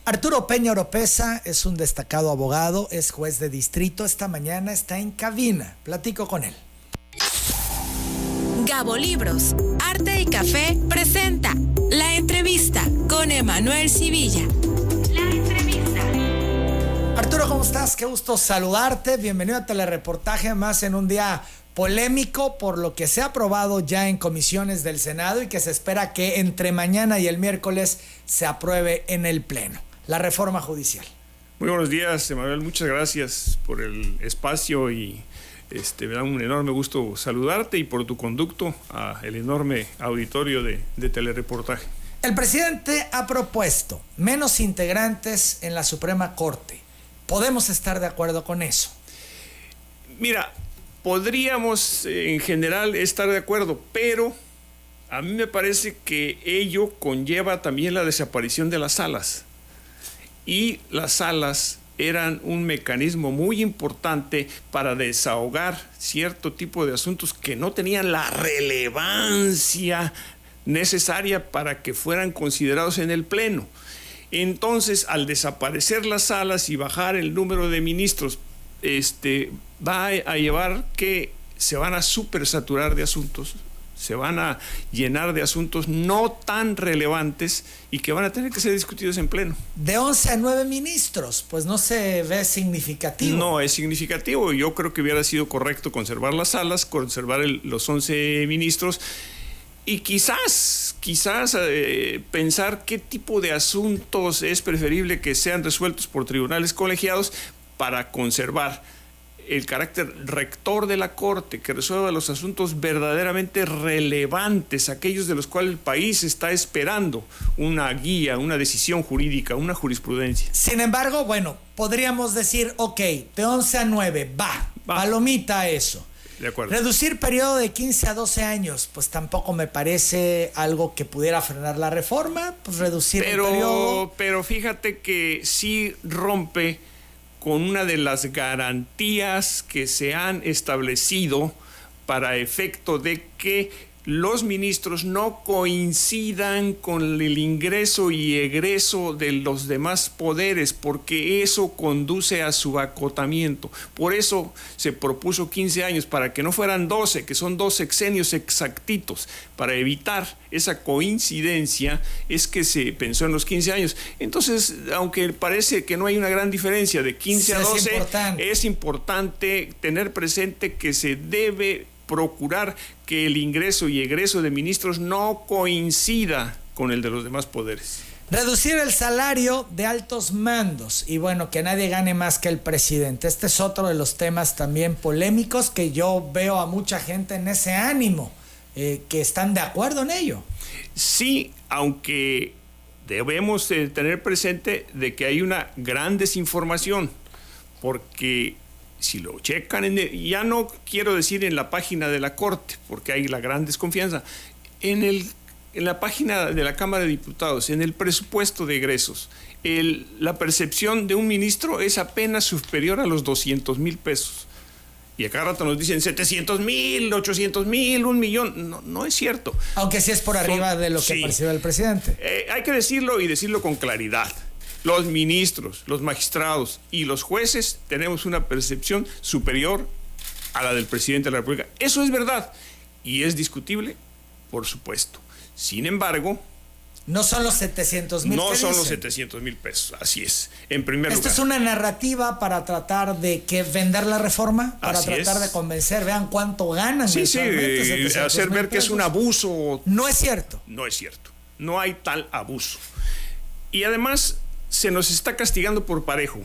Arturo Peña Oropeza es un destacado abogado, es juez de distrito. Esta mañana está en cabina. Platico con él. Gabo Libros, Arte y Café presenta La Entrevista con Emanuel Civilla. La Entrevista. Arturo, ¿cómo estás? Qué gusto saludarte. Bienvenido a Telereportaje, más en un día polémico por lo que se ha aprobado ya en comisiones del Senado y que se espera que entre mañana y el miércoles se apruebe en el Pleno. La reforma judicial. Muy buenos días, Emanuel. Muchas gracias por el espacio y me da un enorme gusto saludarte y por tu conducto al enorme auditorio de Telereportaje. El presidente ha propuesto menos integrantes en la Suprema Corte. ¿Podemos estar de acuerdo con eso? Mira, podríamos en general estar de acuerdo, pero a mí me parece que ello conlleva también la desaparición de las salas. Y las salas eran un mecanismo muy importante para desahogar cierto tipo de asuntos que no tenían la relevancia necesaria para que fueran considerados en el Pleno. Entonces, al desaparecer las salas y bajar el número de ministros, va a llevar que se van a supersaturar de asuntos, se van a llenar de asuntos no tan relevantes y que van a tener que ser discutidos en Pleno. De 11 a 9 ministros, pues no se ve significativo. No es significativo. Yo creo que hubiera sido correcto conservar las salas, conservar los 11 ministros y quizás pensar qué tipo de asuntos es preferible que sean resueltos por tribunales colegiados para conservar el carácter rector de la Corte, que resuelva los asuntos verdaderamente relevantes, aquellos de los cuales el país está esperando una guía, una decisión jurídica, una jurisprudencia. Sin embargo, bueno, podríamos decir, ok, de 11 a 9, va. Palomita eso. De acuerdo. Reducir periodo de 15 a 12 años, pues tampoco me parece algo que pudiera frenar la reforma, pues reducir el periodo. Pero fíjate que sí rompe con una de las garantías que se han establecido para efecto de que los ministros no coincidan con el ingreso y egreso de los demás poderes, porque eso conduce a su acotamiento. Por eso se propuso 15 años, para que no fueran 12, que son 2 sexenios exactitos. Para evitar esa coincidencia es que se pensó en los 15 años. Entonces, aunque parece que no hay una gran diferencia de 15 a 12, es importante tener presente que se debe procurar que el ingreso y egreso de ministros no coincida con el de los demás poderes. Reducir el salario de altos mandos y bueno, que nadie gane más que el presidente. Este es otro de los temas también polémicos que yo veo a mucha gente en ese ánimo, que están de acuerdo en ello. Sí, aunque debemos tener presente de que hay una gran desinformación, porque si lo checan, ya no quiero decir en la página de la Corte, porque hay la gran desconfianza, en la página de la Cámara de Diputados, en el presupuesto de egresos, la percepción de un ministro es apenas superior a los 200,000 pesos. Y a cada rato nos dicen 700,000, 800,000, 1,000,000. No es cierto. Aunque sí es por arriba de lo que percibe el presidente. Hay que decirlo y decirlo con claridad. Los ministros, los magistrados y los jueces tenemos una percepción superior a la del presidente de la República. Eso es verdad y es discutible, por supuesto. Sin embargo, no son los 700,000. No son los 700,000 pesos, así es, en primer lugar. ¿Esto es una narrativa para tratar de vender la reforma? Para así tratar de convencer, vean cuánto ganan. Sí, hacer ver que es un abuso. No es cierto. No es cierto, no hay tal abuso. Y además se nos está castigando por parejo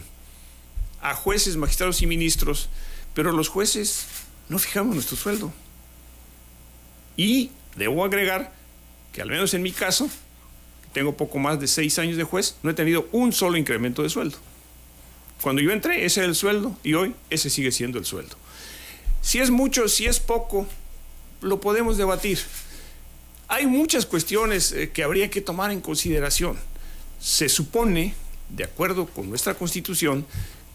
a jueces, magistrados y ministros, pero los jueces no fijamos nuestro sueldo. Y debo agregar que al menos en mi caso, tengo poco más de 6 años de juez, no he tenido un solo incremento de sueldo. Cuando yo entré, ese era el sueldo y hoy ese sigue siendo el sueldo. Si es mucho, si es poco, lo podemos debatir. Hay muchas cuestiones que habría que tomar en consideración. Se supone, de acuerdo con nuestra Constitución,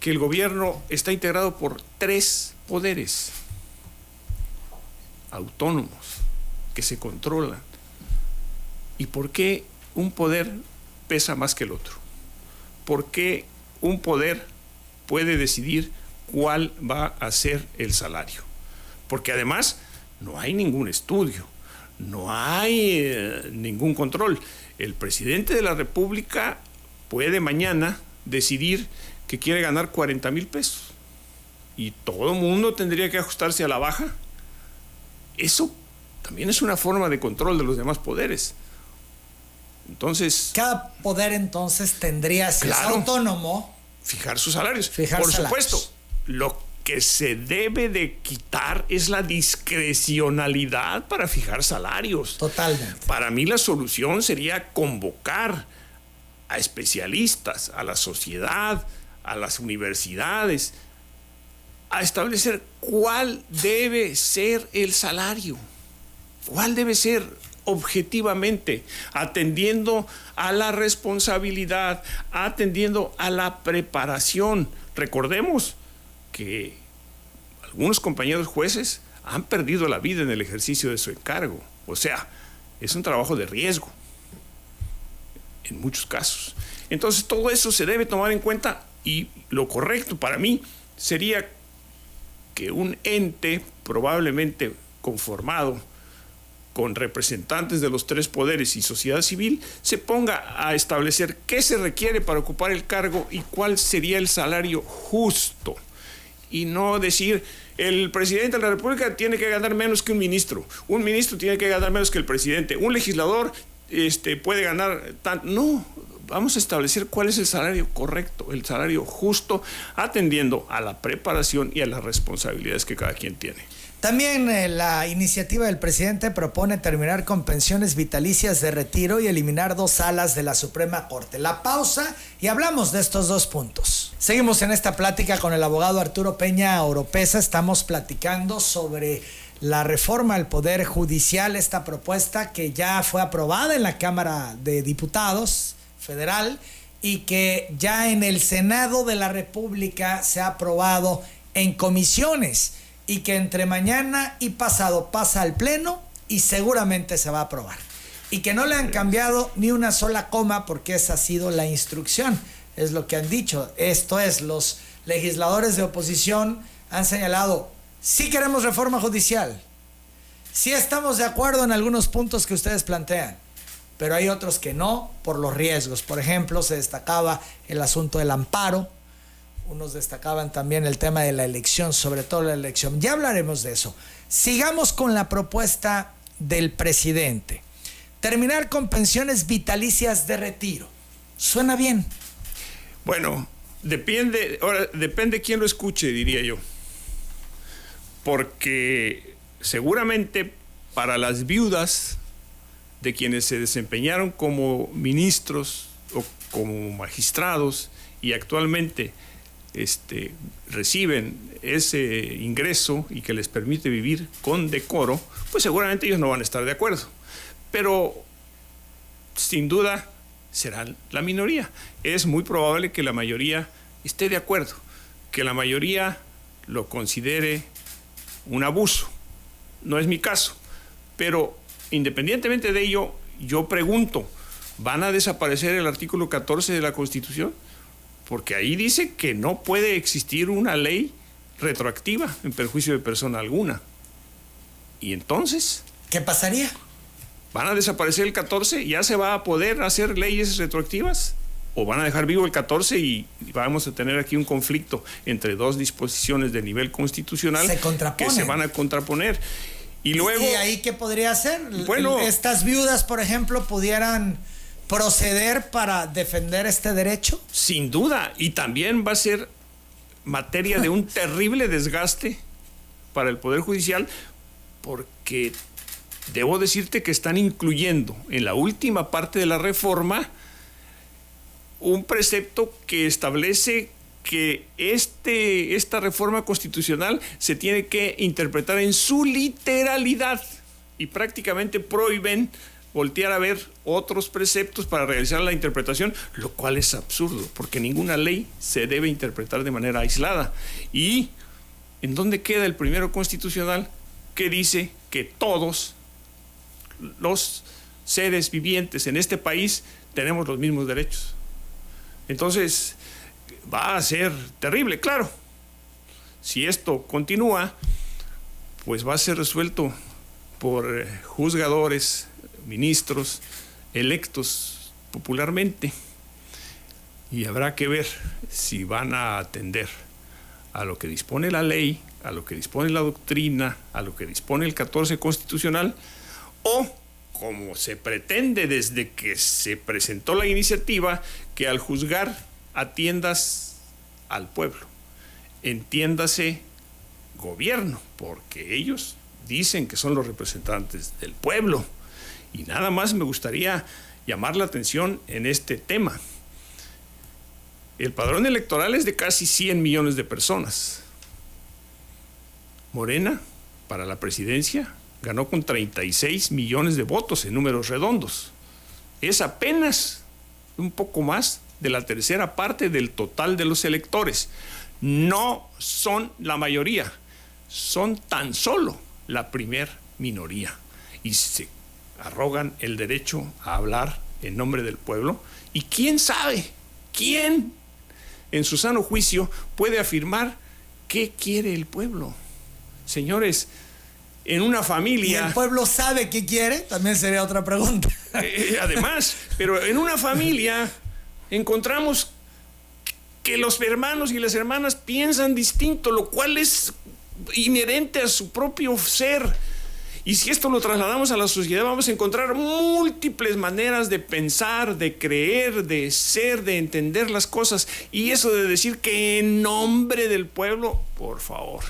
que el gobierno está integrado por 3 poderes autónomos que se controlan. ¿Y por qué un poder pesa más que el otro? por qué un poder puede decidir cuál va a ser el salario. Porque además no hay ningún estudio, no hay ningún control. El presidente de la República puede mañana decidir que quiere ganar 40,000 pesos y todo el mundo tendría que ajustarse a la baja. Eso también es una forma de control de los demás poderes. Entonces, cada poder entonces tendría, si es autónomo, fijar sus salarios. Por supuesto, lo que se debe de quitar es la discrecionalidad para fijar salarios. Totalmente. Para mí la solución sería convocar a especialistas, a la sociedad, a las universidades, a establecer cuál debe ser el salario, cuál debe ser objetivamente, atendiendo a la responsabilidad, atendiendo a la preparación. Recordemos que algunos compañeros jueces han perdido la vida en el ejercicio de su encargo. O sea, es un trabajo de riesgo en muchos casos. Entonces todo eso se debe tomar en cuenta y lo correcto para mí sería que un ente probablemente conformado con representantes de los tres poderes y sociedad civil se ponga a establecer qué se requiere para ocupar el cargo y cuál sería el salario justo. Y no decir, el presidente de la República tiene que ganar menos que un ministro tiene que ganar menos que el presidente, un legislador puede ganar tanto. No, vamos a establecer cuál es el salario correcto, el salario justo, atendiendo a la preparación y a las responsabilidades que cada quien tiene. También la iniciativa del presidente propone terminar con pensiones vitalicias de retiro y eliminar 2 salas de la Suprema Corte. La pausa y hablamos de estos 2 puntos. Seguimos en esta plática con el abogado Arturo Peña Oropeza. Estamos platicando sobre la reforma al Poder Judicial, esta propuesta que ya fue aprobada en la Cámara de Diputados Federal y que ya en el Senado de la República se ha aprobado en comisiones, y que entre mañana y pasado pasa al Pleno y seguramente se va a aprobar. Y que no le han cambiado ni una sola coma porque esa ha sido la instrucción, es lo que han dicho. Esto es, los legisladores de oposición han señalado, sí queremos reforma judicial, sí estamos de acuerdo en algunos puntos que ustedes plantean, pero hay otros que no, por los riesgos. Por ejemplo, se destacaba el asunto del amparo. Unos destacaban también el tema de la elección, sobre todo la elección. Ya hablaremos de eso. Sigamos con la propuesta del presidente. Terminar con pensiones vitalicias de retiro. ¿Suena bien? Bueno, depende quién lo escuche, diría yo. Porque seguramente para las viudas de quienes se desempeñaron como ministros o como magistrados y actualmente reciben ese ingreso y que les permite vivir con decoro, pues seguramente ellos no van a estar de acuerdo. Pero sin duda serán la minoría. Es muy probable que la mayoría esté de acuerdo, que la mayoría lo considere un abuso. No es mi caso, pero independientemente de ello, yo pregunto, ¿van a desaparecer el artículo 14 de la Constitución? Porque ahí dice que no puede existir una ley retroactiva en perjuicio de persona alguna. ¿Y entonces? ¿Qué pasaría? ¿Van a desaparecer el 14? ¿Ya se va a poder hacer leyes retroactivas? ¿O van a dejar vivo el 14 y vamos a tener aquí un conflicto entre 2 disposiciones de nivel constitucional que se van a contraponer? Y luego, ¿y ahí qué podría hacer? Bueno, estas viudas, por ejemplo, pudieran proceder para defender este derecho. Sin duda, y también va a ser materia de un terrible desgaste para el Poder Judicial, porque debo decirte que están incluyendo en la última parte de la reforma un precepto que establece que esta reforma constitucional se tiene que interpretar en su literalidad y prácticamente prohíben voltear a ver otros preceptos para realizar la interpretación, lo cual es absurdo, porque ninguna ley se debe interpretar de manera aislada. ¿Y en dónde queda el primero constitucional que dice que todos los seres vivientes en este país tenemos los mismos derechos? Entonces, va a ser terrible, claro. Si esto continúa, pues va a ser resuelto por juzgadores, ministros electos popularmente, y habrá que ver si van a atender a lo que dispone la ley, a lo que dispone la doctrina, a lo que dispone el 14 constitucional, o como se pretende desde que se presentó la iniciativa, que al juzgar atiendas al pueblo, entiéndase gobierno, porque ellos dicen que son los representantes del pueblo. Y nada más me gustaría llamar la atención en este tema. El padrón electoral es de casi 100 millones de personas. Morena, para la presidencia, ganó con 36 millones de votos en números redondos. Es apenas un poco más de la tercera parte del total de los electores. No son la mayoría, son tan solo la primer minoría. Y se arrogan el derecho a hablar en nombre del pueblo. Y quién sabe, quién en su sano juicio puede afirmar qué quiere el pueblo. Señores, en una familia... ¿Y el pueblo sabe qué quiere? También sería otra pregunta. Además, pero en una familia encontramos que los hermanos y las hermanas piensan distinto, lo cual es inherente a su propio ser. Y si esto lo trasladamos a la sociedad, vamos a encontrar múltiples maneras de pensar, de creer, de ser, de entender las cosas. Y eso de decir que en nombre del pueblo, por favor.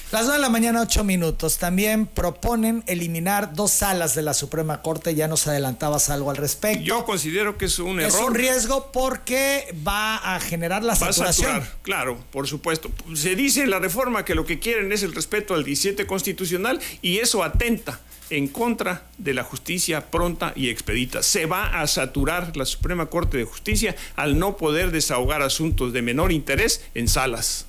Las 9 de la mañana, 8 minutos. También proponen eliminar 2 salas de la Suprema Corte. Ya nos adelantabas algo al respecto. Yo considero que es un error. Es un riesgo porque va a generar la saturación. Va a saturar, claro, por supuesto. Se dice en la reforma que lo que quieren es el respeto al 17 constitucional y eso atenta en contra de la justicia pronta y expedita. Se va a saturar la Suprema Corte de Justicia al no poder desahogar asuntos de menor interés en salas.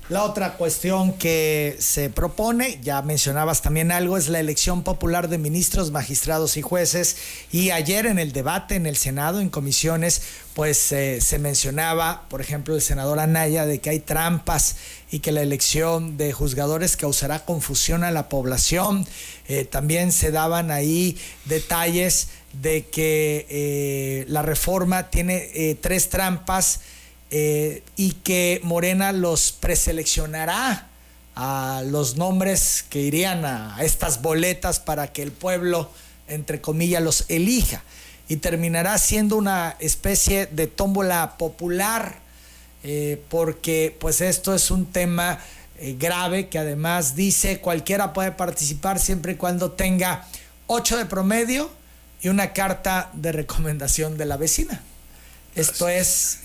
La otra cuestión que se propone, ya mencionabas también algo, es la elección popular de ministros, magistrados y jueces. Y ayer en el debate en el Senado, en comisiones, pues se mencionaba, por ejemplo, el senador Anaya, de que hay trampas y que la elección de juzgadores causará confusión a la población. También se daban ahí detalles de que la reforma tiene 3 trampas. Y que Morena los preseleccionará a los nombres que irían a estas boletas para que el pueblo, entre comillas, los elija. Y terminará siendo una especie de tómbola popular, porque pues esto es un tema grave que además dice cualquiera puede participar siempre y cuando tenga 8 de promedio y una carta de recomendación de la vecina. Esto es,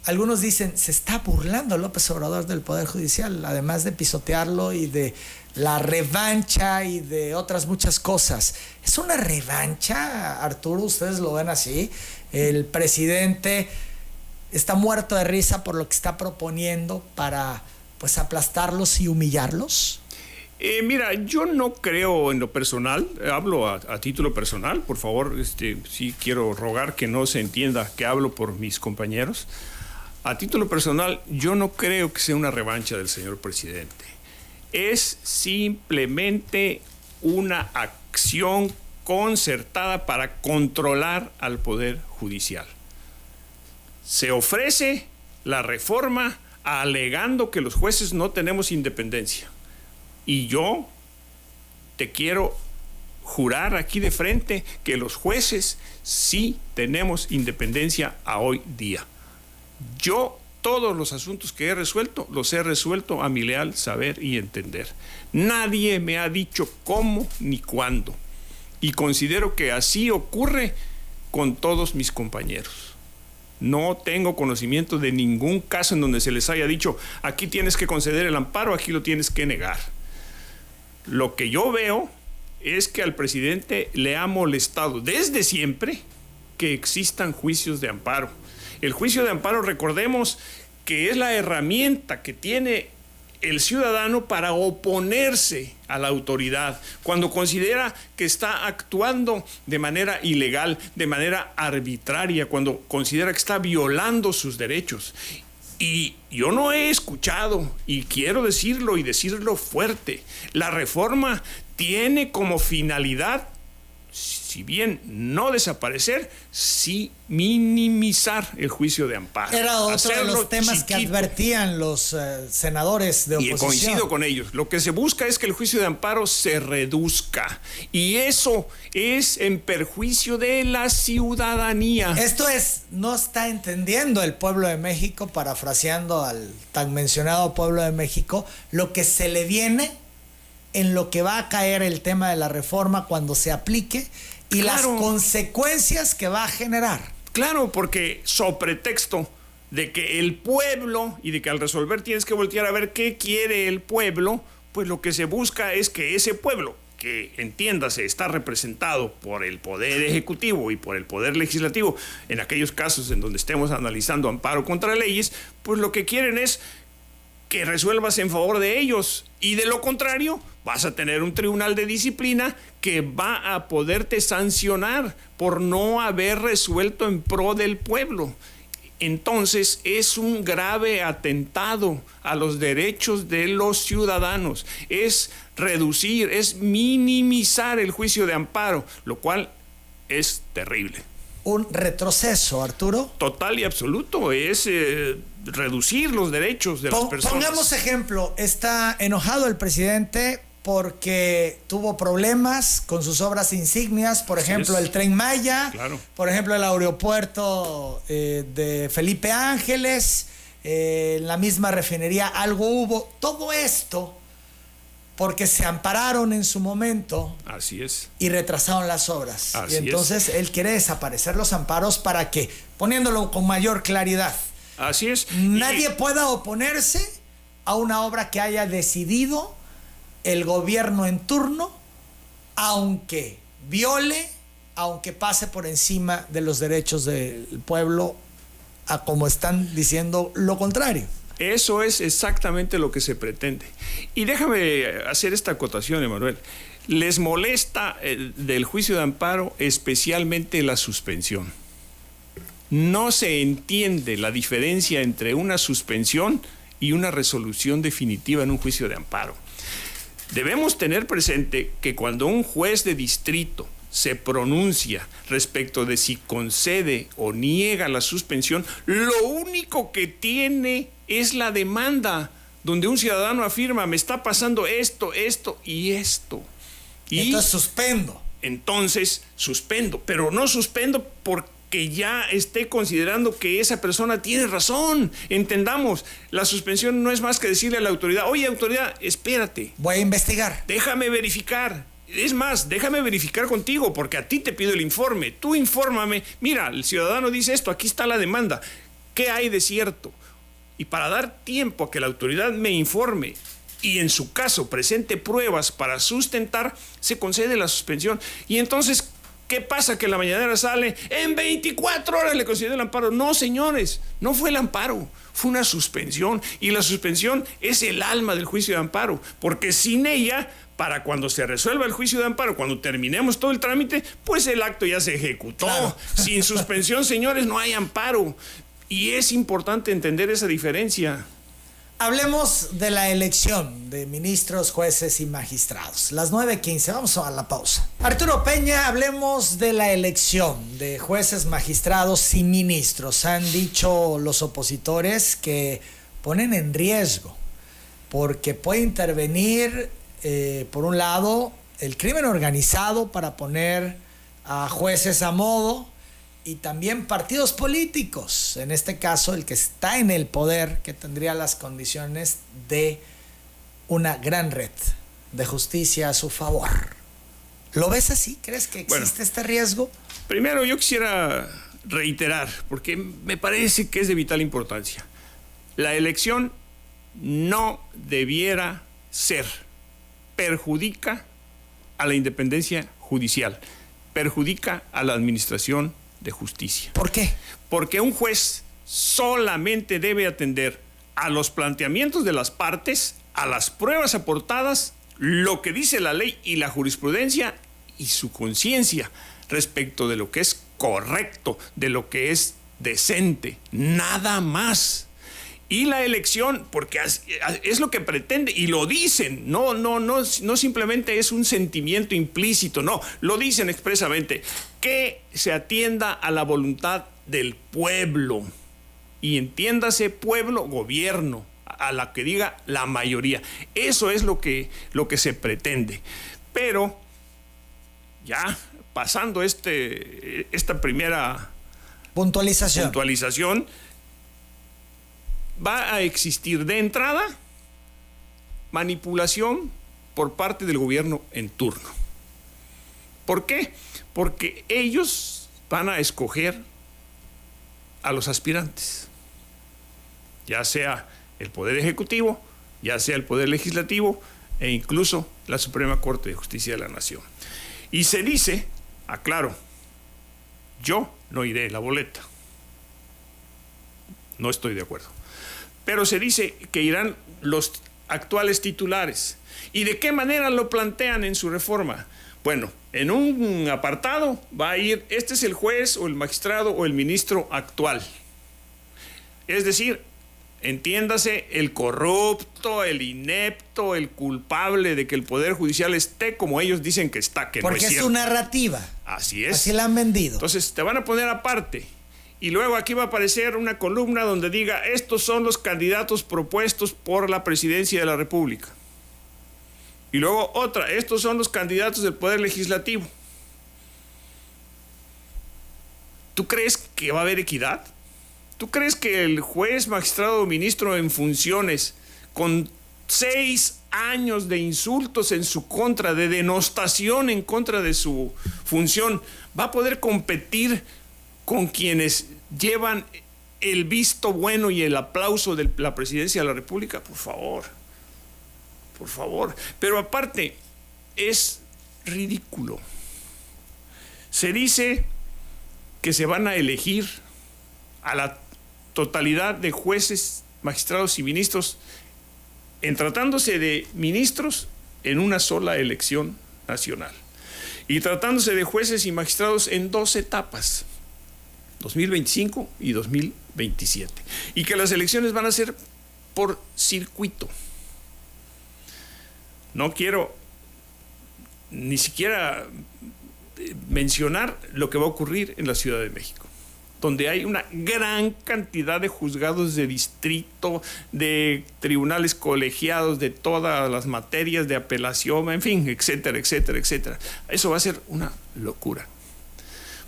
algunos dicen, se está burlando López Obrador del Poder Judicial, además de pisotearlo y de la revancha y de otras muchas cosas. ¿Es una revancha, Arturo? ¿Ustedes lo ven así? El presidente está muerto de risa por lo que está proponiendo para, pues, aplastarlos y humillarlos. Mira, yo no creo en lo personal, hablo a título personal, por favor, sí quiero rogar que no se entienda que hablo por mis compañeros. A título personal, yo no creo que sea una revancha del señor presidente. Es simplemente una acción concertada para controlar al Poder Judicial. Se ofrece la reforma alegando que los jueces no tenemos independencia. Y yo te quiero jurar aquí de frente que los jueces sí tenemos independencia a hoy día. Yo todos los asuntos que he resuelto, los he resuelto a mi leal saber y entender. Nadie me ha dicho cómo ni cuándo. Y considero que así ocurre con todos mis compañeros. No tengo conocimiento de ningún caso en donde se les haya dicho, aquí tienes que conceder el amparo, aquí lo tienes que negar. Lo que yo veo es que al presidente le ha molestado desde siempre que existan juicios de amparo. El juicio de amparo, recordemos que es la herramienta que tiene el ciudadano para oponerse a la autoridad, cuando considera que está actuando de manera ilegal, de manera arbitraria, cuando considera que está violando sus derechos. Y yo no he escuchado, y quiero decirlo y decirlo fuerte, la reforma tiene como finalidad, si bien no desaparecer, sí minimizar el juicio de amparo. Era otro de los temas que advertían los senadores de oposición. Y coincido con ellos. Lo que se busca es que el juicio de amparo se reduzca. Y eso es en perjuicio de la ciudadanía. Esto es, no está entendiendo el pueblo de México, parafraseando al tan mencionado pueblo de México, lo que se le viene, en lo que va a caer el tema de la reforma cuando se aplique y las consecuencias que va a generar. Claro, porque sobre pretexto de que el pueblo, y de que al resolver tienes que voltear a ver qué quiere el pueblo, pues lo que se busca es que ese pueblo, que entiéndase, está representado por el Poder Ejecutivo y por el Poder Legislativo, en aquellos casos en donde estemos analizando amparo contra leyes, pues lo que quieren es que resuelvas en favor de ellos, y de lo contrario vas a tener un tribunal de disciplina que va a poderte sancionar por no haber resuelto en pro del pueblo. Entonces es un grave atentado a los derechos de los ciudadanos, es reducir, es minimizar el juicio de amparo, lo cual es terrible. Un retroceso, Arturo. Total y absoluto, es reducir los derechos de las personas. Pongamos ejemplo, está enojado el presidente porque tuvo problemas con sus obras insignias, por ejemplo, el Tren Maya, por ejemplo, el aeropuerto de Felipe Ángeles, en la misma refinería algo hubo. Todo esto porque se ampararon en su momento. Así es. Y retrasaron las obras. Así y entonces él quiere desaparecer los amparos para que, poniéndolo con mayor claridad, así es, nadie pueda oponerse a una obra que haya decidido el gobierno en turno, aunque viole, aunque pase por encima de los derechos del pueblo, a como están diciendo lo contrario. Eso es exactamente lo que se pretende. Y déjame hacer esta acotación, Emanuel. Les molesta del juicio de amparo especialmente la suspensión. No se entiende la diferencia entre una suspensión y una resolución definitiva en un juicio de amparo. Debemos tener presente que cuando un juez de distrito se pronuncia respecto de si concede o niega la suspensión, lo único que tiene es la demanda, donde un ciudadano afirma, me está pasando esto, esto y esto. Y entonces suspendo. Entonces suspendo, pero no suspendo porque ya esté considerando que esa persona tiene razón. Entendamos, la suspensión no es más que decirle a la autoridad, oye, autoridad, espérate. Voy a investigar. Déjame verificar. Es más, déjame verificar contigo, porque a ti te pido el informe. Tú infórmame. Mira, el ciudadano dice esto, aquí está la demanda. ¿Qué hay de cierto? Y para dar tiempo a que la autoridad me informe y en su caso presente pruebas para sustentar, se concede la suspensión. Y entonces, ¿qué pasa? Que la mañanera sale, en 24 horas le concedió el amparo. No, señores, no fue el amparo, fue una suspensión. Y la suspensión es el alma del juicio de amparo, porque sin ella, para cuando se resuelva el juicio de amparo, cuando terminemos todo el trámite, pues el acto ya se ejecutó. Claro. Sin suspensión, señores, no hay amparo. Y es importante entender esa diferencia. Hablemos de la elección de ministros, jueces y magistrados. Las 9:15, vamos a la pausa. Arturo Peña, hablemos de la elección de jueces, magistrados y ministros. Han dicho los opositores que ponen en riesgo, porque puede intervenir, por un lado, el crimen organizado para poner a jueces a modo, y también partidos políticos, en este caso el que está en el poder, que tendría las condiciones de una gran red de justicia a su favor. ¿Lo ves así? ¿Crees que existe este riesgo? Primero yo quisiera reiterar, porque me parece que es de vital importancia. La elección no debiera ser, perjudica a la independencia judicial, perjudica a la administración de justicia. ¿Por qué? Porque un juez solamente debe atender a los planteamientos de las partes a las pruebas aportadas, lo que dice la ley y la jurisprudencia y su conciencia respecto de lo que es correcto, de lo que es decente, nada más. Y la elección, porque es lo que pretende, y lo dicen, no simplemente es un sentimiento implícito, no, lo dicen expresamente, que se atienda a la voluntad del pueblo, y entiéndase pueblo, gobierno, a la que diga la mayoría. Eso es lo que se pretende. Pero ya pasando esta primera puntualización, va a existir de entrada manipulación por parte del gobierno en turno. ¿Por qué? Porque ellos van a escoger a los aspirantes, ya sea el Poder Ejecutivo, ya sea el Poder Legislativo e incluso la Suprema Corte de Justicia de la Nación. Y se dice, aclaro, yo no iré en la boleta. No estoy de acuerdo. Pero se dice que irán los actuales titulares. ¿Y de qué manera lo plantean en su reforma? Bueno, en un apartado va a ir, este es el juez o el magistrado o el ministro actual. Es decir, entiéndase, el corrupto, el inepto, el culpable de que el Poder Judicial esté como ellos dicen que está, que porque no es cierto. Porque es su narrativa. Así es. Así la han vendido. Entonces te van a poner aparte. Y luego aquí va a aparecer una columna donde diga, estos son los candidatos propuestos por la presidencia de la República. Y luego otra, estos son los candidatos del Poder Legislativo. ¿Tú crees que va a haber equidad? ¿Tú crees que el juez, magistrado o ministro en funciones, con 6 años de insultos en su contra, de denostación en contra de su función, va a poder competir con quienes llevan el visto bueno y el aplauso de la presidencia de la República? Por favor. Pero aparte, es ridículo. Se dice que se van a elegir a la totalidad de jueces, magistrados y ministros, en tratándose de ministros, en una sola elección nacional. Y tratándose de jueces y magistrados en 2 etapas, 2025 y 2027. Y que las elecciones van a ser por circuito. No quiero ni siquiera mencionar lo que va a ocurrir en la Ciudad de México, donde hay una gran cantidad de juzgados de distrito, de tribunales colegiados de todas las materias de apelación, en fin, etcétera, etcétera, etcétera. Eso va a ser una locura.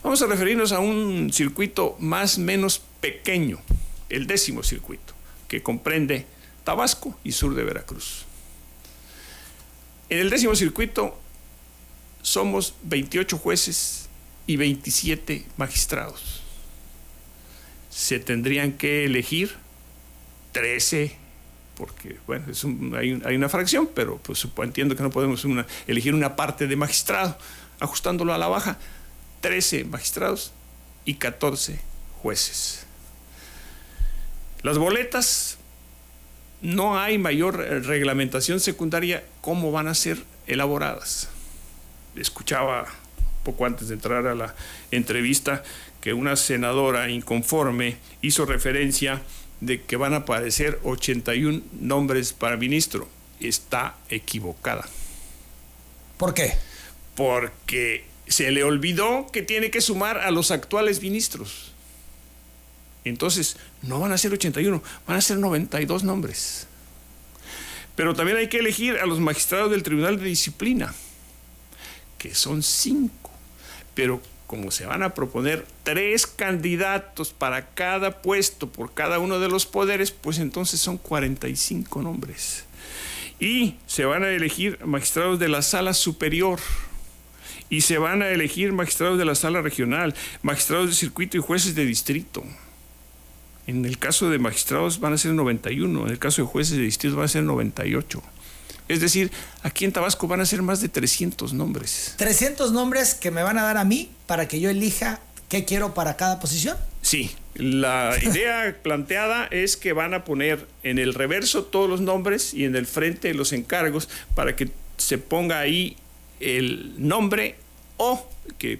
Vamos a referirnos a un circuito más o menos pequeño, el 10º circuito, que comprende Tabasco y sur de Veracruz. En el 10º circuito somos 28 jueces y 27 magistrados. Se tendrían que elegir 13, porque bueno, hay una fracción, pero pues entiendo que no podemos elegir una parte de magistrado, ajustándolo a la baja, 13 magistrados y 14 jueces. Las boletas, no hay mayor reglamentación secundaria cómo van a ser elaboradas. Escuchaba poco antes de entrar a la entrevista que una senadora inconforme hizo referencia de que van a aparecer 81 nombres para ministro. Está equivocada. ¿Por qué? Porque se le olvidó que tiene que sumar a los actuales ministros. Entonces, no van a ser 81, van a ser 92 nombres. Pero también hay que elegir a los magistrados del Tribunal de Disciplina, que son 5. Pero como se van a proponer 3 candidatos para cada puesto por cada uno de los poderes, pues entonces son 45 nombres. Y se van a elegir magistrados de la Sala Superior, y se van a elegir magistrados de la Sala Regional, magistrados de circuito y jueces de distrito. En el caso de magistrados van a ser 91, en el caso de jueces de distrito van a ser 98. Es decir, aquí en Tabasco van a ser más de 300 nombres. 300 nombres que me van a dar a mí para que yo elija qué quiero para cada posición. Sí, La idea planteada es que van a poner en el reverso todos los nombres y en el frente los encargos para que se ponga ahí el nombre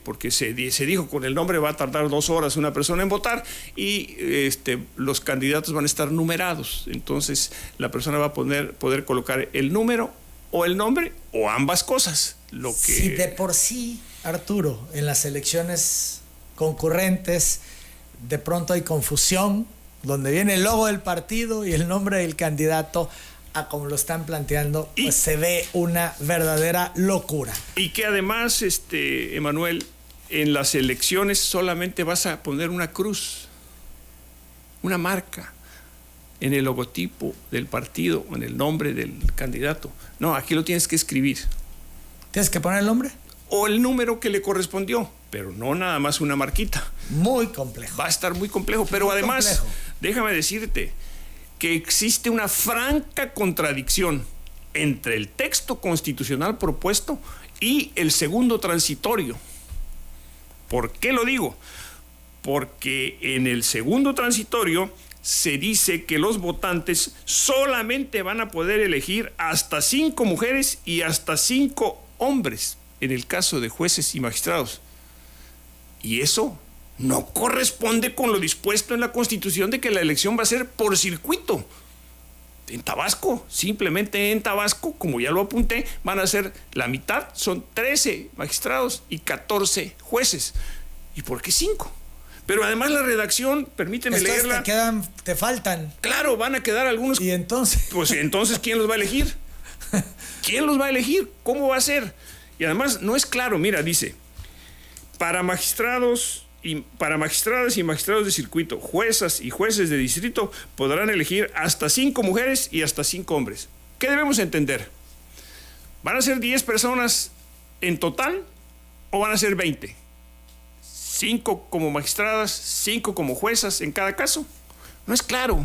porque se dijo con el nombre va a tardar 2 horas una persona en votar y los candidatos van a estar numerados. Entonces la persona va a poder colocar el número o el nombre o ambas cosas. Si de por sí, Arturo, en las elecciones concurrentes de pronto hay confusión, donde viene el logo del partido y el nombre del candidato, a como lo están planteando, pues se ve una verdadera locura. Y que además, Emanuel, en las elecciones solamente vas a poner una cruz, una marca en el logotipo del partido, en el nombre del candidato. No, aquí lo tienes que escribir. ¿Tienes que poner el nombre? O el número que le correspondió, pero no nada más una marquita. Muy complejo. Va a estar muy complejo, pero muy además, complejo. Déjame decirte que existe una franca contradicción entre el texto constitucional propuesto y el segundo transitorio. ¿Por qué lo digo? Porque en el segundo transitorio se dice que los votantes solamente van a poder elegir hasta 5 mujeres y hasta 5 hombres en el caso de jueces y magistrados. Y eso no corresponde con lo dispuesto en la Constitución de que la elección va a ser por circuito. En Tabasco, simplemente en Tabasco, como ya lo apunté, van a ser la mitad, son 13 magistrados y 14 jueces. ¿Y por qué 5? Pero además la redacción, permíteme leerla. Te faltan. Claro, van a quedar algunos. ¿Y entonces? Pues entonces, ¿quién los va a elegir? ¿Quién los va a elegir? ¿Cómo va a ser? Y además no es claro, mira, dice, para magistradas y magistrados de circuito, juezas y jueces de distrito podrán elegir hasta 5 mujeres y hasta 5 hombres. ¿Qué debemos entender? ¿Van a ser 10 personas en total o van a ser 20? 5 como magistradas, 5 como juezas en cada caso. No es claro.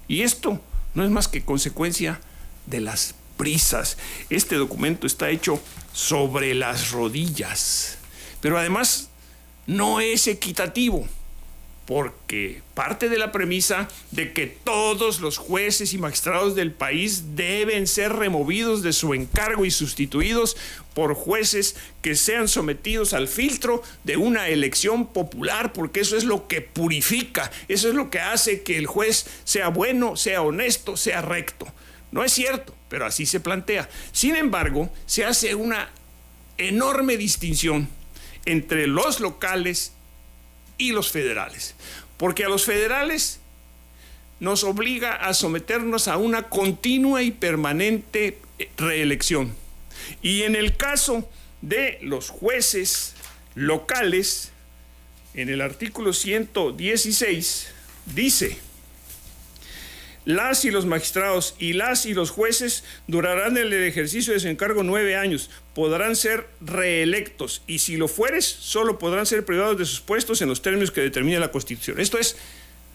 Y esto no es más que consecuencia de las prisas. Este documento está hecho sobre las rodillas. Pero además no es equitativo, porque parte de la premisa de que todos los jueces y magistrados del país deben ser removidos de su encargo y sustituidos por jueces que sean sometidos al filtro de una elección popular, porque eso es lo que purifica, eso es lo que hace que el juez sea bueno, sea honesto, sea recto. No es cierto, pero así se plantea. Sin embargo, se hace una enorme distinción entre los locales y los federales, porque a los federales nos obliga a someternos a una continua y permanente reelección. Y en el caso de los jueces locales, en el artículo 116 dice: las y los magistrados y las y los jueces durarán el ejercicio de su encargo 9 años, podrán ser reelectos y si lo fueres, solo podrán ser privados de sus puestos en los términos que determine la Constitución. Esto es,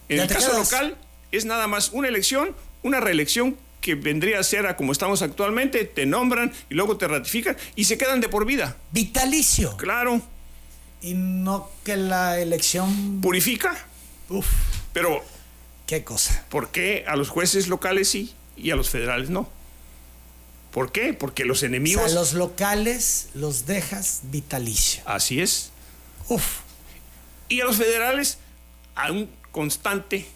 en el caso local, es nada más una elección, una reelección que vendría a ser a como estamos actualmente, te nombran y luego te ratifican y se quedan de por vida. Vitalicio. Claro. Y no que la elección purifica. Uf. Pero ¿qué cosa? ¿por qué a los jueces locales sí y a los federales no? ¿Por qué? Porque los enemigos... O sea, los locales los dejas vitalicio. Así es. Uf. Y a los federales a un constante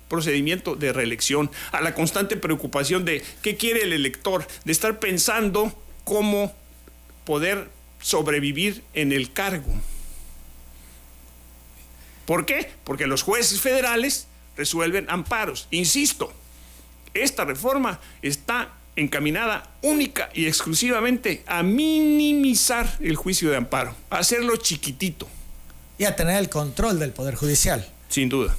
procedimiento de reelección, a la constante preocupación de qué quiere el elector, de estar pensando cómo poder sobrevivir en el cargo. ¿Por qué? Porque los jueces federales resuelven amparos. Insisto, esta reforma está encaminada única y exclusivamente a minimizar el juicio de amparo, a hacerlo chiquitito. Y a tener el control del Poder Judicial. Sin duda.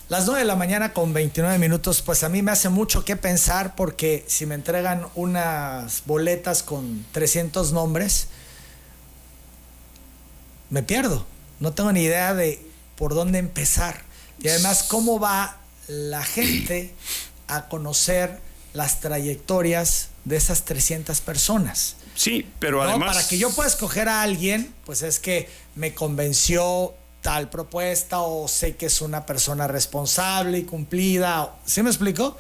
Las 9 de la mañana con 29 minutos, pues a mí me hace mucho que pensar, porque si me entregan unas boletas con 300 nombres, me pierdo. No tengo ni idea de por dónde empezar. Y además, ¿cómo va la gente a conocer las trayectorias de esas 300 personas? Sí, pero además... Para que yo pueda escoger a alguien, pues es que me convenció tal propuesta o sé que es una persona responsable y cumplida. ¿Sí me explico?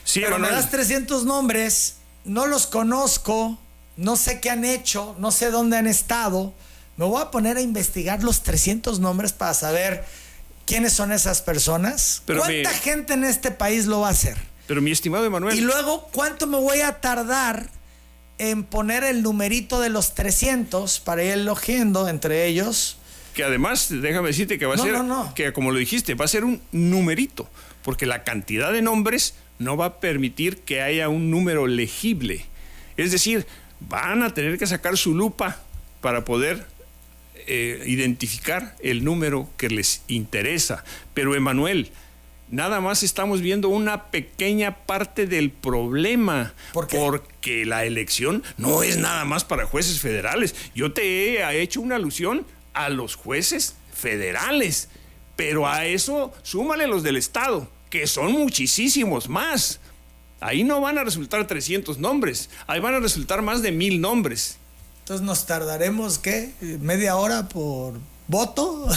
Sí, pero Manuel. me das 300 nombres, no los conozco, no sé qué han hecho, no sé dónde han estado. Me voy a poner a investigar los 300 nombres para saber quiénes son esas personas. Pero ¿Cuánta gente en este país lo va a hacer? Pero mi estimado Emanuel. Y luego, ¿cuánto me voy a tardar en poner el numerito de los 300 para ir elogiando entre ellos? Que además, déjame decirte que va a ser, que como lo dijiste, va a ser un numerito, porque la cantidad de nombres no va a permitir que haya un número legible. Es decir, van a tener que sacar su lupa para poder identificar el número que les interesa. Pero Emanuel, nada más estamos viendo una pequeña parte del problema. ¿Por qué? Porque la elección no es nada más para jueces federales. Yo te he hecho una alusión a los jueces federales, pero a eso súmale los del estado, que son muchísimos más. Ahí no van a resultar 300 nombres, ahí van a resultar más de 1000 nombres. Entonces nos tardaremos, ¿qué? ¿Media hora por voto?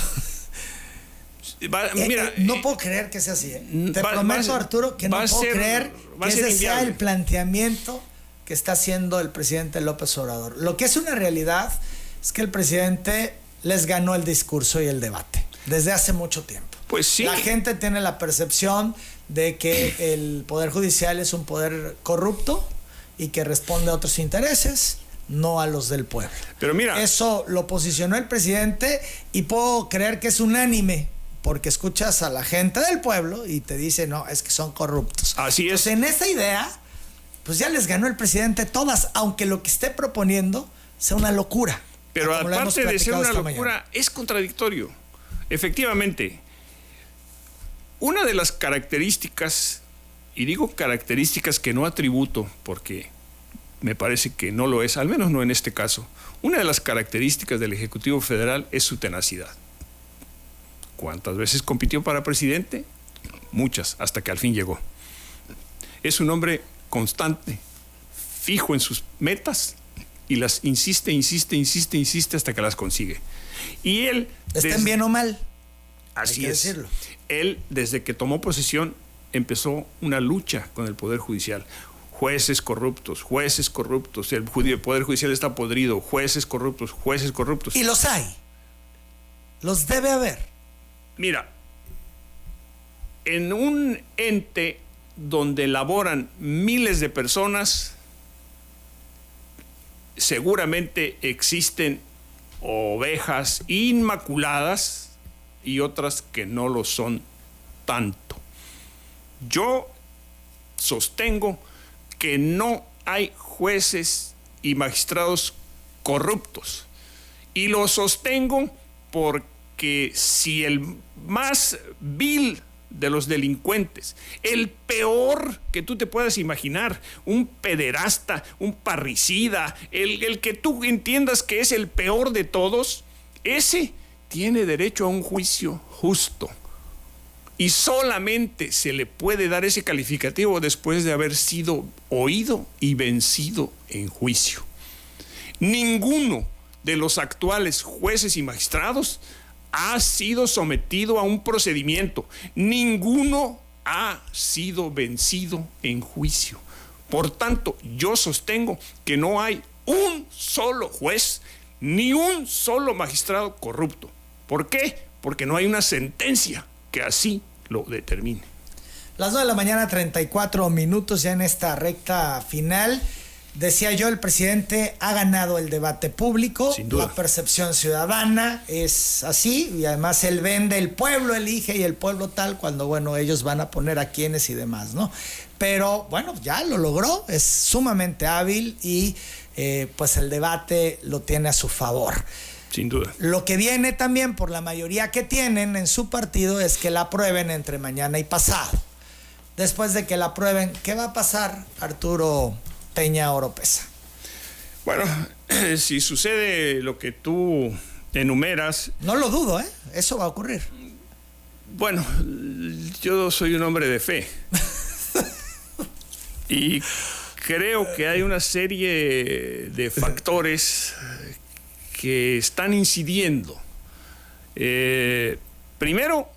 Mira, no puedo creer que sea así. Te prometo, Arturo, que no puedo creer que ese sea el planteamiento que está haciendo el presidente López Obrador. Lo que es una realidad es que el presidente les ganó el discurso y el debate desde hace mucho tiempo. Pues sí. La gente tiene la percepción de que el Poder Judicial es un poder corrupto y que responde a otros intereses, no a los del pueblo. Pero mira, eso lo posicionó el presidente y puedo creer que es unánime, porque escuchas a la gente del pueblo y te dice, no, es que son corruptos. Así es. Entonces, en esa idea, pues ya les ganó el presidente todas, aunque lo que esté proponiendo sea una locura. Pero aparte de ser una locura, es contradictorio. Efectivamente, una de las características, y digo características que no atributo, porque me parece que no lo es, al menos no en este caso, una de las características del Ejecutivo Federal es su tenacidad. ¿Cuántas veces compitió para presidente? Muchas, hasta que al fin llegó. Es un hombre constante, fijo en sus metas y las insiste hasta que las consigue. Y él... ¿Estén bien o mal? Así es. Decirlo. Él, desde que tomó posesión, empezó una lucha con el Poder Judicial. Jueces corruptos, el Poder Judicial está podrido, jueces corruptos. Y los hay. Los debe haber. Mira, en un ente donde laboran miles de personas, seguramente existen ovejas inmaculadas y otras que no lo son tanto. Yo sostengo que no hay jueces y magistrados corruptos. Y lo sostengo porque si el más vil de los delincuentes, el peor que tú te puedas imaginar, un pederasta, un parricida, el que tú entiendas que es el peor de todos, ese tiene derecho a un juicio justo. Y solamente se le puede dar ese calificativo después de haber sido oído y vencido en juicio. Ninguno de los actuales jueces y magistrados ha sido sometido a un procedimiento. Ninguno ha sido vencido en juicio. Por tanto, yo sostengo que no hay un solo juez ni un solo magistrado corrupto. ¿Por qué? Porque no hay una sentencia que así lo determine. Las 9:34 a.m, ya en esta recta final. Decía yo, el presidente ha ganado el debate público. Sin duda. La percepción ciudadana es así, y además él vende, el pueblo elige y el pueblo tal, cuando bueno, ellos van a poner a quiénes y demás, ¿no? Pero bueno, ya lo logró, es sumamente hábil y pues el debate lo tiene a su favor. Sin duda. Lo que viene también por la mayoría que tienen en su partido es que la aprueben entre mañana y pasado. Después de que la aprueben, ¿qué va a pasar, Arturo Peña Oropesa? Bueno, si sucede lo que tú enumeras... No lo dudo, eso va a ocurrir. Bueno, yo soy un hombre de fe. Y creo que hay una serie de factores que están incidiendo Primero,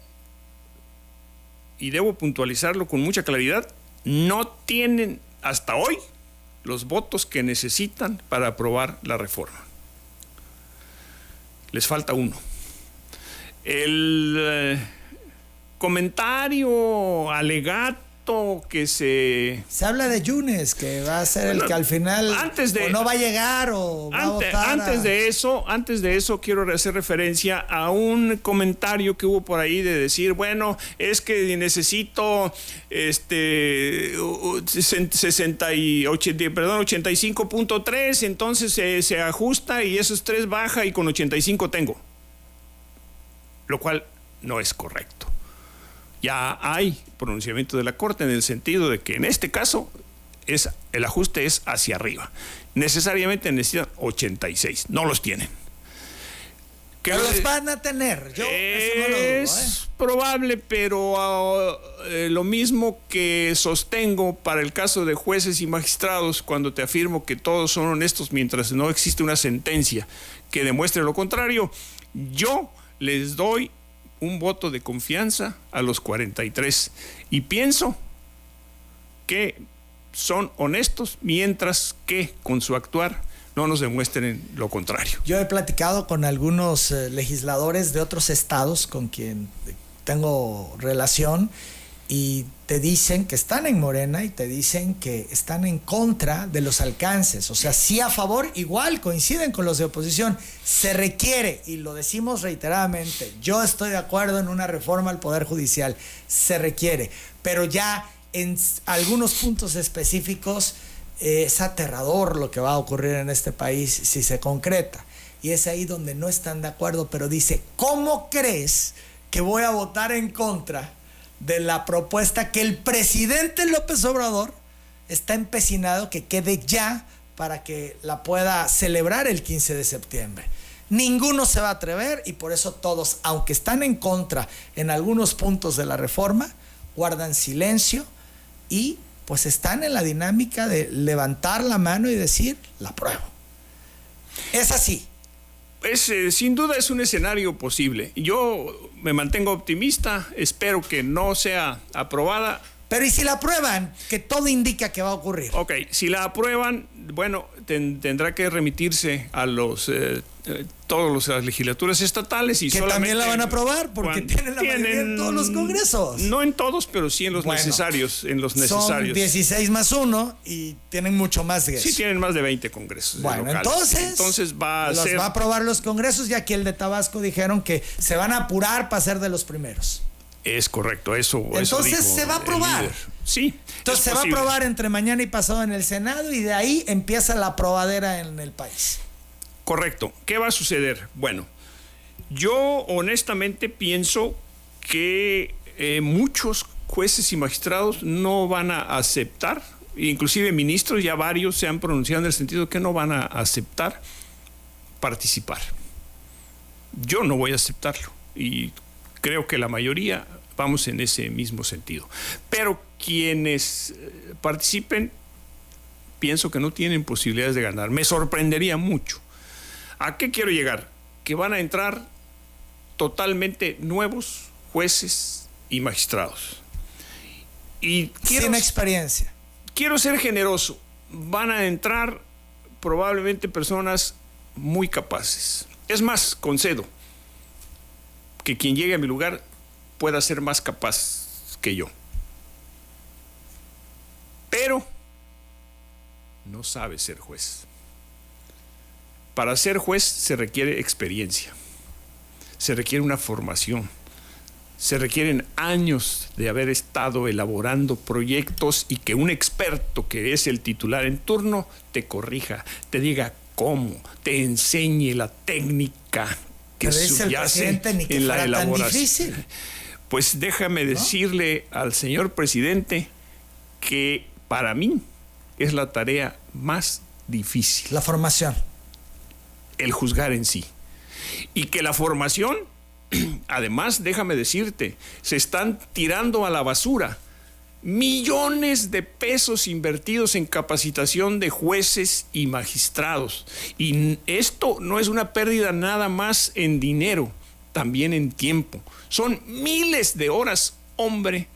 y debo puntualizarlo con mucha claridad, no tienen hasta hoy los votos que necesitan para aprobar la reforma. Les falta uno. El comentario alegato que se habla de Yunes, que va a ser el que al final o no va a llegar o va a votar. Antes de eso quiero hacer referencia a un comentario que hubo por ahí de decir, bueno, es que necesito 85.3, entonces se ajusta y esos 3 baja y con 85 tengo. Lo cual no es correcto. Ya hay pronunciamiento de la Corte en el sentido de que en este caso el ajuste es hacia arriba. Necesariamente necesitan 86, no los tienen. Pero los van a tener, yo eso no lo dudo, Es probable, pero lo mismo que sostengo para el caso de jueces y magistrados cuando te afirmo que todos son honestos mientras no existe una sentencia que demuestre lo contrario, yo les doy un voto de confianza a los 43 y pienso que son honestos mientras que con su actuar no nos demuestren lo contrario. Yo he platicado con algunos legisladores de otros estados con quien tengo relación y te dicen que están en Morena y te dicen que están en contra de los alcances, o sea, sí a favor, igual coinciden con los de oposición. Se requiere, y lo decimos reiteradamente, yo estoy de acuerdo en una reforma al Poder Judicial, se requiere, pero ya en algunos puntos específicos es aterrador lo que va a ocurrir en este país si se concreta, y es ahí donde no están de acuerdo, pero dice, ¿cómo crees que voy a votar en contra de la propuesta que el presidente López Obrador está empecinado que quede ya para que la pueda celebrar el 15 de septiembre? Ninguno se va a atrever y por eso todos, aunque están en contra en algunos puntos de la reforma, guardan silencio y pues están en la dinámica de levantar la mano y decir, la apruebo. Es así. Sin duda es un escenario posible. Yo me mantengo optimista, espero que no sea aprobada. Pero ¿y si la aprueban? Que todo indica que va a ocurrir. Ok, si la aprueban, bueno, tendrá que remitirse a todas las legislaturas estatales y que también la van a aprobar porque tienen la mayoría en todos los congresos. No en todos, pero sí en los necesarios. Son 16 más 1 y tienen mucho más de eso. Sí, tienen más de 20 congresos. Bueno, locales. Entonces va a aprobar los congresos, ya que el de Tabasco dijeron que se van a apurar para ser de los primeros. Es correcto, eso. Entonces dijo se va a aprobar. Sí. Entonces se va a aprobar entre mañana y pasado en el Senado y de ahí empieza la aprobadera en el país. Correcto. ¿Qué va a suceder? Bueno, yo honestamente pienso que muchos jueces y magistrados no van a aceptar, inclusive ministros, ya varios se han pronunciado en el sentido de que no van a aceptar participar. Yo no voy a aceptarlo y creo que la mayoría vamos en ese mismo sentido. Pero quienes participen, pienso que no tienen posibilidades de ganar. Me sorprendería mucho. ¿A qué quiero llegar? Que van a entrar totalmente nuevos jueces y magistrados. Y sin experiencia. Quiero ser generoso. Van a entrar probablemente personas muy capaces. Es más, concedo que quien llegue a mi lugar pueda ser más capaz que yo. Pero no sabe ser juez. Para ser juez se requiere experiencia, se requiere una formación, se requieren años de haber estado elaborando proyectos y que un experto que es el titular en turno te corrija, te diga cómo, te enseñe la técnica que subyace en la elaboración. Pues déjame decirle al señor presidente que para mí es la tarea más difícil. La formación. El juzgar en sí. Y que la formación, además, déjame decirte, se están tirando a la basura millones de pesos invertidos en capacitación de jueces y magistrados. Y esto no es una pérdida nada más en dinero, también en tiempo. Son miles de horas, hombre,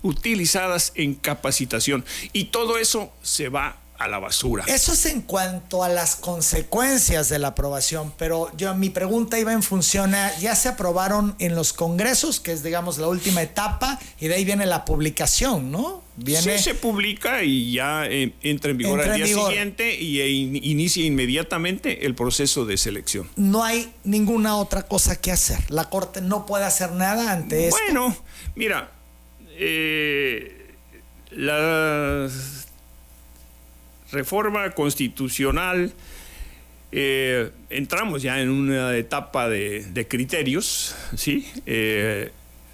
utilizadas en capacitación. Y todo eso se va a la basura. Eso es en cuanto a las consecuencias de la aprobación, pero mi pregunta iba en función a, ya se aprobaron en los congresos, que es, digamos, la última etapa, y de ahí viene la publicación, ¿no? Sí, se publica y ya entra en vigor al día siguiente y inicia inmediatamente el proceso de selección. No hay ninguna otra cosa que hacer. La Corte no puede hacer nada ante esto. Bueno, mira, la reforma constitucional, entramos ya en una etapa de criterios, ¿sí?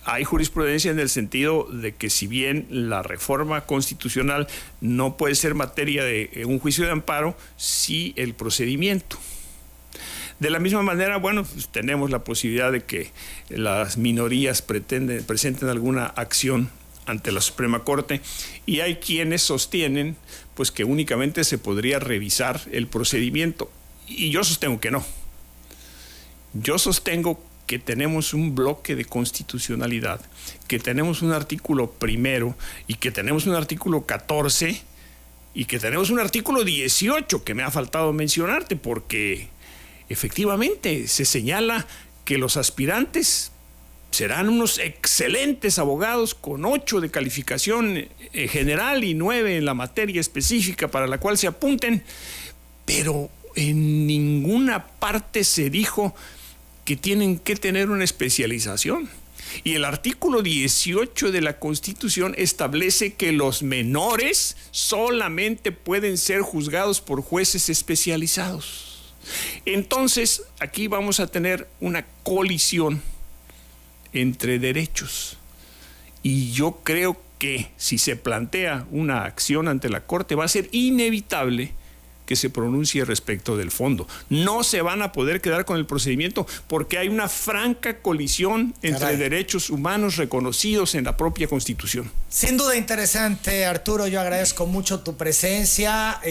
Hay jurisprudencia en el sentido de que si bien la reforma constitucional no puede ser materia de un juicio de amparo, sí el procedimiento. De la misma manera, bueno, pues tenemos la posibilidad de que las minorías presenten alguna acción ante la Suprema Corte, y hay quienes sostienen pues que únicamente se podría revisar el procedimiento, y yo sostengo que no. Yo sostengo que tenemos un bloque de constitucionalidad, que tenemos un artículo primero y que tenemos un artículo 14 y que tenemos un artículo 18 que me ha faltado mencionarte, porque efectivamente se señala que los aspirantes serán unos excelentes abogados con 8 de calificación general y 9 en la materia específica para la cual se apunten, pero en ninguna parte se dijo que tienen que tener una especialización. Y el artículo 18 de la Constitución establece que los menores solamente pueden ser juzgados por jueces especializados. Entonces, aquí vamos a tener una colisión entre derechos, y yo creo que si se plantea una acción ante la Corte va a ser inevitable que se pronuncie respecto del fondo. No se van a poder quedar con el procedimiento porque hay una franca colisión entre derechos humanos reconocidos en la propia Constitución. Sin duda interesante, Arturo. Yo agradezco mucho tu presencia,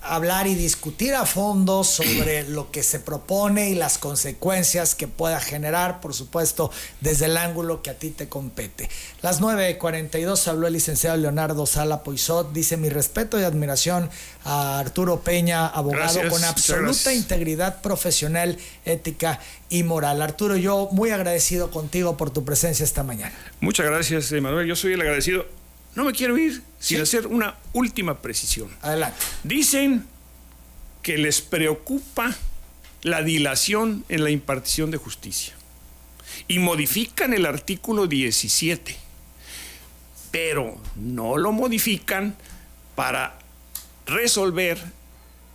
hablar y discutir a fondo sobre lo que se propone y las consecuencias que pueda generar, por supuesto, desde el ángulo que a ti te compete. Las 9:42 habló el licenciado Leonardo Sala Poisot. Dice: mi respeto y admiración a Arturo Peña, abogado con absoluta integridad profesional, ética y moral. Arturo, yo muy agradecido contigo por tu presencia esta mañana. Muchas gracias, Manuel. Yo soy el agradecido. No me quiero ir sin hacer una última precisión. Adelante. Dicen que les preocupa la dilación en la impartición de justicia y modifican el artículo 17, pero no lo modifican para resolver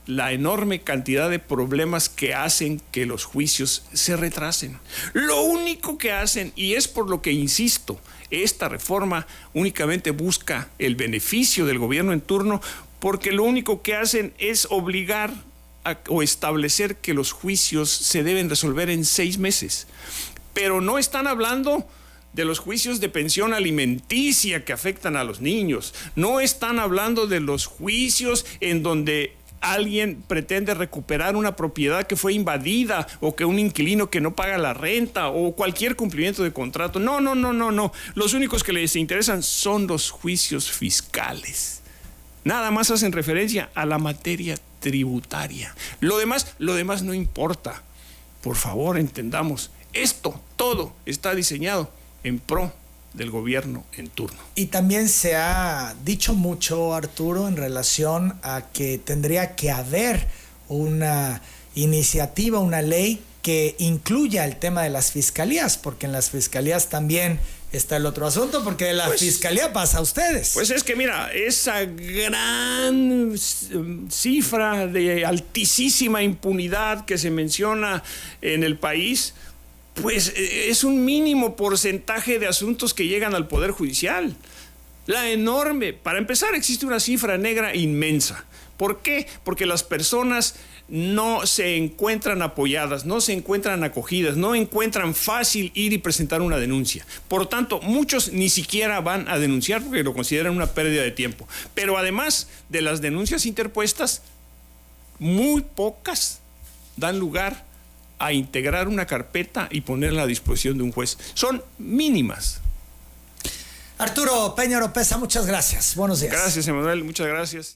la enorme cantidad de problemas que hacen que los juicios se retrasen. Lo único que hacen, y es por lo que insisto, esta reforma únicamente busca el beneficio del gobierno en turno, porque lo único que hacen es obligar o establecer que los juicios se deben resolver en 6 meses. Pero no están hablando de los juicios de pensión alimenticia que afectan a los niños. No están hablando de los juicios en donde alguien pretende recuperar una propiedad que fue invadida, o que un inquilino que no paga la renta, o cualquier cumplimiento de contrato. No. Los únicos que les interesan son los juicios fiscales. Nada más hacen referencia a la materia tributaria. Lo demás no importa. Por favor, entendamos, esto todo está diseñado en pro del gobierno en turno. Y también se ha dicho mucho, Arturo, en relación a que tendría que haber una iniciativa, una ley que incluya el tema de las fiscalías, porque en las fiscalías también está el otro asunto, porque de la fiscalía pasa a ustedes. Pues es que mira, esa gran cifra de altísima impunidad que se menciona en el país, pues es un mínimo porcentaje de asuntos que llegan al Poder Judicial. La enorme, para empezar, existe una cifra negra inmensa. ¿Por qué? Porque las personas no se encuentran apoyadas, no se encuentran acogidas, no encuentran fácil ir y presentar una denuncia. Por tanto, muchos ni siquiera van a denunciar porque lo consideran una pérdida de tiempo. Pero además de las denuncias interpuestas, muy pocas dan lugar a integrar una carpeta y ponerla a disposición de un juez. Son mínimas. Arturo Peña Oropesa, muchas gracias. Buenos días. Gracias, Emanuel. Muchas gracias.